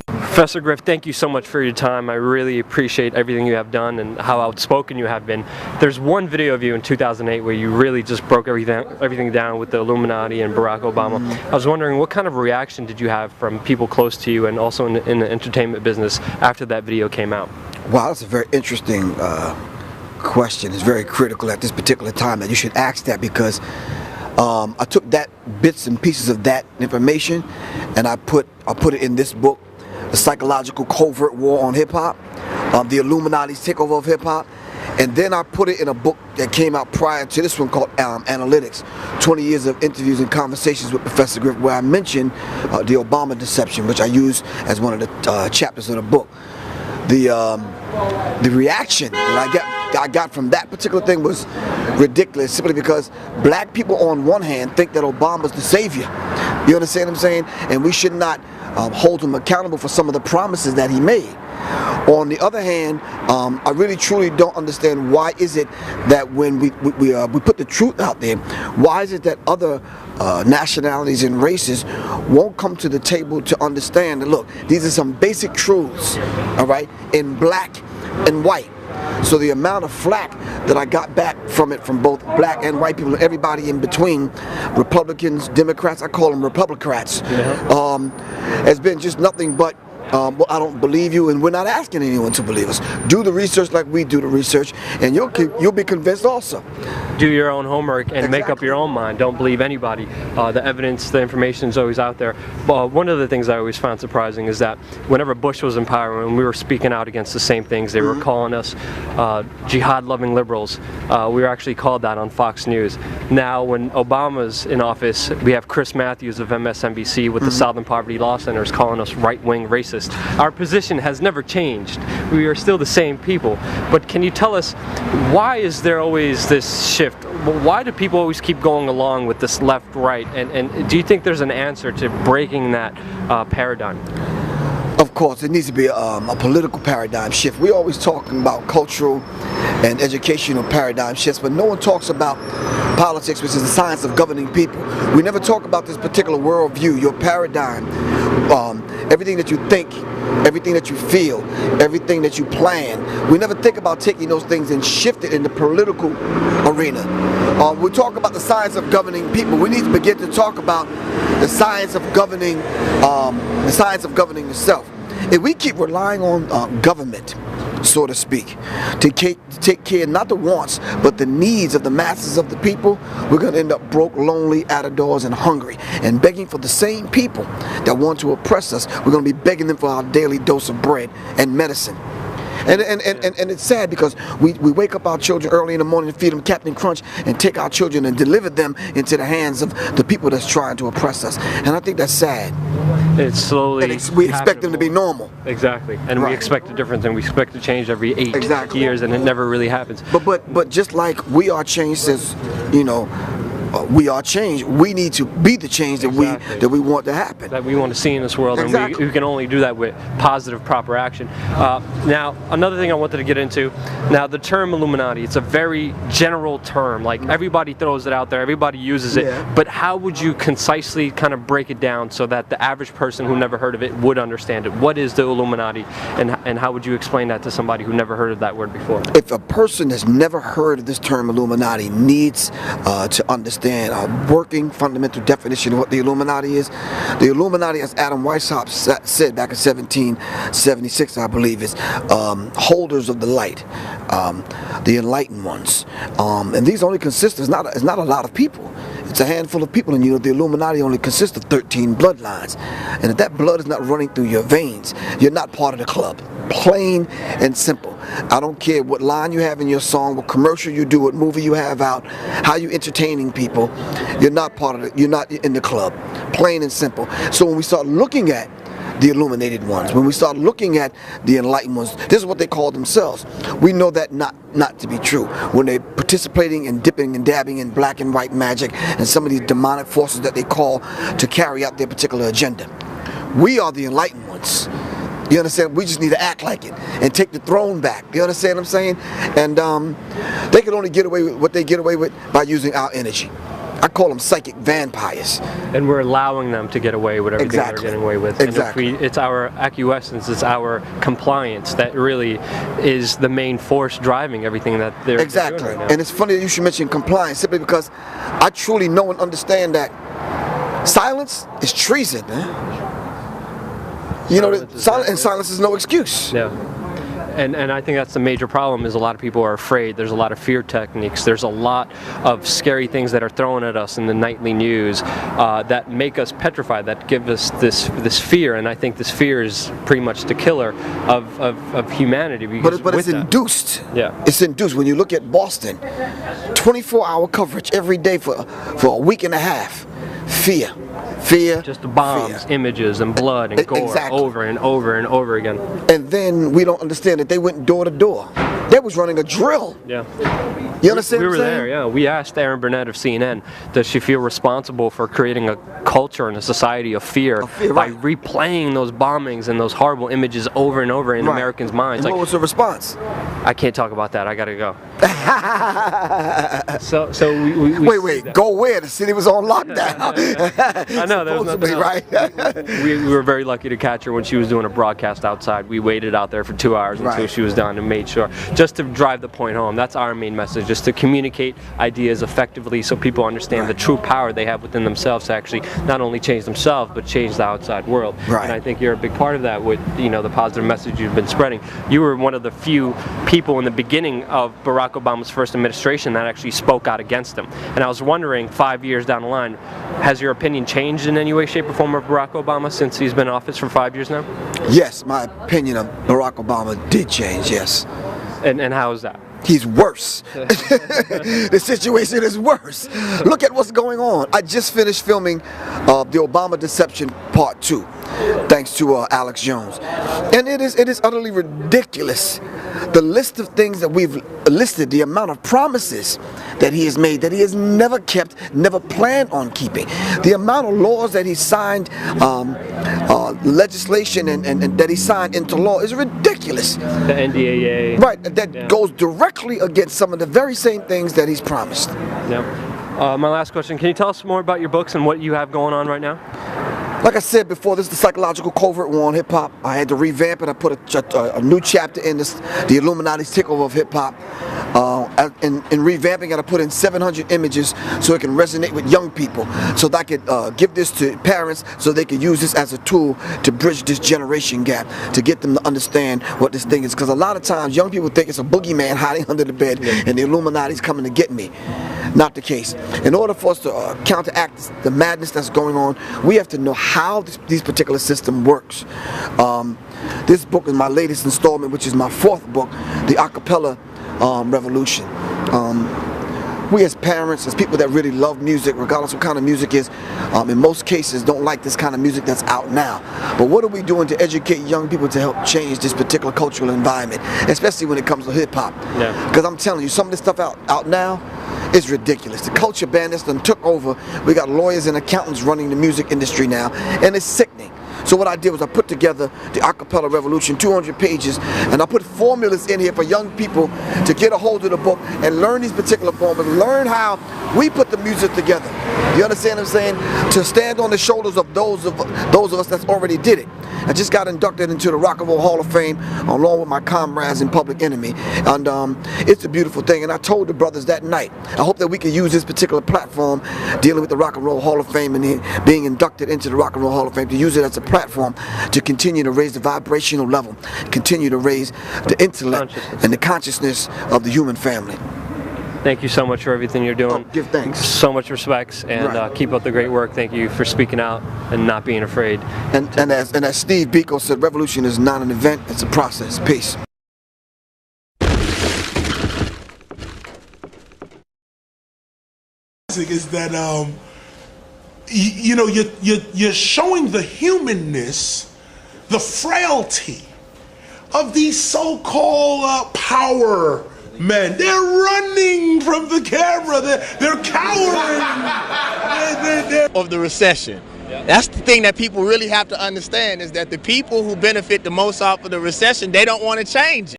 Professor Griff, thank you so much for your time. I really appreciate everything you have done and how outspoken you have been. There's one video of you in 2008 where you really just broke everything down with the Illuminati and Barack Obama. I was wondering, what kind of reaction did you have from people close to you and also in the entertainment business after that video came out? Wow, that's a very interesting question. It's very critical at this particular time that you should ask that, because I took that bits and pieces of that information and I put it in this book, The Psychological Covert War on Hip Hop, the Illuminati's Takeover of Hip Hop, and then I put it in a book that came out prior to this one called Analytics, 20 Years of Interviews and Conversations with Professor Griff, where I mentioned the Obama deception, which I use as one of the chapters of the book. The reaction that I got from that particular thing was ridiculous, simply because black people on one hand think that Obama's the savior. You understand what I'm saying? And we should not hold him accountable for some of the promises that he made. On the other hand, I really truly don't understand why is it that when we put the truth out there, why is it that other nationalities and races won't come to the table to understand that, look, these are some basic truths, all right, in black and white. So the amount of flack that I got back from it from both black and white people and everybody in between, Republicans, Democrats, I call them Republicrats, has been just nothing but, well, I don't believe you, and we're not asking anyone to believe us. Do the research like we do the research, and you'll be convinced also. Do your own homework and make up your own mind. Don't believe anybody. The evidence, the information is always out there. But one of the things I always found surprising is that whenever Bush was in power and we were speaking out against the same things, they were calling us jihad-loving liberals. We were actually called that on Fox News. Now, when Obama's in office, we have Chris Matthews of MSNBC with the Southern Poverty Law Centers calling us right-wing racists. Our position has never changed. We are still the same people. But can you tell us, why is there always this shift? Why do people always keep going along with this left-right? And do you think there's an answer to breaking that paradigm? Of course, it needs to be a political paradigm shift. We're always talking about cultural and educational paradigm shifts, but no one talks about politics, which is the science of governing people. We never talk about this particular worldview, your paradigm, everything that you think, everything that you feel, everything that you plan. We never think about taking those things and shift it in the political arena. We talk about the science of governing people. We need to begin to talk about the science of governing, the self. If we keep relying on government, so to speak, to take care not the wants but the needs of the masses of the people, we're going to end up broke, lonely, out of doors, and hungry, and begging for the same people that want to oppress us. We're going to be begging them for our daily dose of bread and medicine. And it's sad because we wake up our children early in the morning and feed them Captain Crunch and take our children and deliver them into the hands of the people that's trying to oppress us. And I think that's sad. It's slowly. We expect them to be normal. Exactly. And we expect a difference, and we expect to change every 8 years, and it never really happens. But just like we are changed, says, we are changed. We need to be the change that we want to happen. That we want to see in this world, and we can only do that with positive, proper action. Now, another thing I wanted to get into. Now, the term Illuminati, it's a very general term. Like, everybody throws it out there, everybody uses it. Yeah. But how would you concisely kind of break it down so that the average person who never heard of it would understand it? What is the Illuminati, and how would you explain that to somebody who never heard of that word before? If a person has never heard of this term Illuminati needs to understand a working fundamental definition of what the Illuminati is. The Illuminati, as Adam Weishaupt said back in 1776, I believe, is holders of the light, the enlightened ones. And these only consist, it's not a lot of people. It's a handful of people, and the Illuminati only consists of 13 bloodlines. And if that blood is not running through your veins, you're not part of the club. Plain and simple. I don't care what line you have in your song, what commercial you do, what movie you have out, how you entertaining people. You're not part of it. You're not in the club. Plain and simple. So when we start looking at the illuminated ones, when we start looking at the enlightened ones, this is what they call themselves. We know that not to be true. When they're participating and dipping and dabbing in black and white magic and some of these demonic forces that they call to carry out their particular agenda. We are the enlightened ones. You understand? We just need to act like it and take the throne back. You understand what I'm saying? And they can only get away with what they get away with by using our energy. I call them psychic vampires. And we're allowing them to get away with everything Exactly. they're getting away with. Exactly. And if it's our acquiescence, it's our compliance that really is the main force driving everything that they're Exactly. doing right now. And it's funny that you should mention compliance, simply because I truly know and understand that silence is treason, man. You know, silence is no excuse. Yeah. And I think that's the major problem, is a lot of people are afraid. There's a lot of fear techniques. There's a lot of scary things that are thrown at us in the nightly news that make us petrified, that give us this fear. And I think this fear is pretty much the killer of humanity. But it's induced. Yeah. It's induced. When you look at Boston, 24-hour coverage every day for a week and a half. Fear. Just the bombs, images, and blood and gore over and over and over again. And then we don't understand that they went door to door. They was running a drill. Yeah. You understand We what were I'm saying? there, yeah. We asked Erin Burnett of CNN, does she feel responsible for creating a culture and a society of fear by replaying those bombings and those horrible images over and over in Americans' minds? And what was the response? I can't talk about that. I gotta go. so we wait. Go where? The city was on lockdown. I know. There was nothing right. we were very lucky to catch her when she was doing a broadcast outside. We waited out there for 2 hours until she was done and made sure, just to drive the point home. That's our main message, just to communicate ideas effectively so people understand the true power they have within themselves to actually not only change themselves but change the outside world. And I think you're a big part of that with, you know, the positive message you've been spreading. You were one of the few people in the beginning of Barack Obama's first administration that actually spoke out against him. And I was wondering, 5 years down the line, has your opinion changed in any way, shape, or form of Barack Obama since he's been in office for 5 years now? Yes, my opinion of Barack Obama did change, yes. And how is that? He's worse. The situation is worse. Look at what's going on. I just finished filming the Obama Deception Part 2, thanks to Alex Jones. And it is utterly ridiculous. The list of things that we've listed, the amount of promises that he has made, that he has never kept, never planned on keeping. The amount of laws that he signed, legislation and that he signed into law is ridiculous. The NDAA. Right, that goes directly against some of the very same things that he's promised. Yeah. My last question, can you tell us more about your books and what you have going on right now? Like I said before, this is the psychological covert war on hip-hop. I had to revamp it. I put a new chapter in this, the Illuminati's takeover of hip-hop. In revamping it, I put in 700 images so it can resonate with young people, so that I could give this to parents so they could use this as a tool to bridge this generation gap, to get them to understand what this thing is. Because a lot of times, young people think it's a boogeyman hiding under the bed and the Illuminati's coming to get me. Not the case. In order for us to counteract the madness that's going on, we have to know how this particular system works. This book is my latest installment, which is my 4th book, The Acapella Revolution. We as parents, as people that really love music, regardless of what kind of music is, in most cases don't like this kind of music that's out now. But what are we doing to educate young people to help change this particular cultural environment, especially when it comes to hip-hop? Because I'm telling you, some of this stuff out now is ridiculous. The culture bandits done took over. We got lawyers and accountants running the music industry now, and it's sickening. So what I did was I put together the Acapella Revolution, 200 pages, and I put formulas in here for young people to get a hold of the book and learn these particular formulas, learn how we put the music together. You understand what I'm saying? To stand on the shoulders of those of us that's already did it. I just got inducted into the Rock and Roll Hall of Fame along with my comrades in Public Enemy, and it's a beautiful thing. And I told the brothers that night, I hope that we can use this particular platform dealing with the Rock and Roll Hall of Fame and being inducted into the Rock and Roll Hall of Fame, to use it as a platform to continue to raise the vibrational level, continue to raise the intellect and the consciousness of the human family. Thank you so much for everything you're doing. Give thanks. So much respects, and keep up the great work. Thank you for speaking out and not being afraid. And as Steve Biko said, revolution is not an event, it's a process. Peace. Is that you know, you're showing the humanness, the frailty of these so-called power men. They're running from the camera. They're cowering. Of the recession. That's the thing that people really have to understand, is that the people who benefit the most off of the recession, they don't want to change it.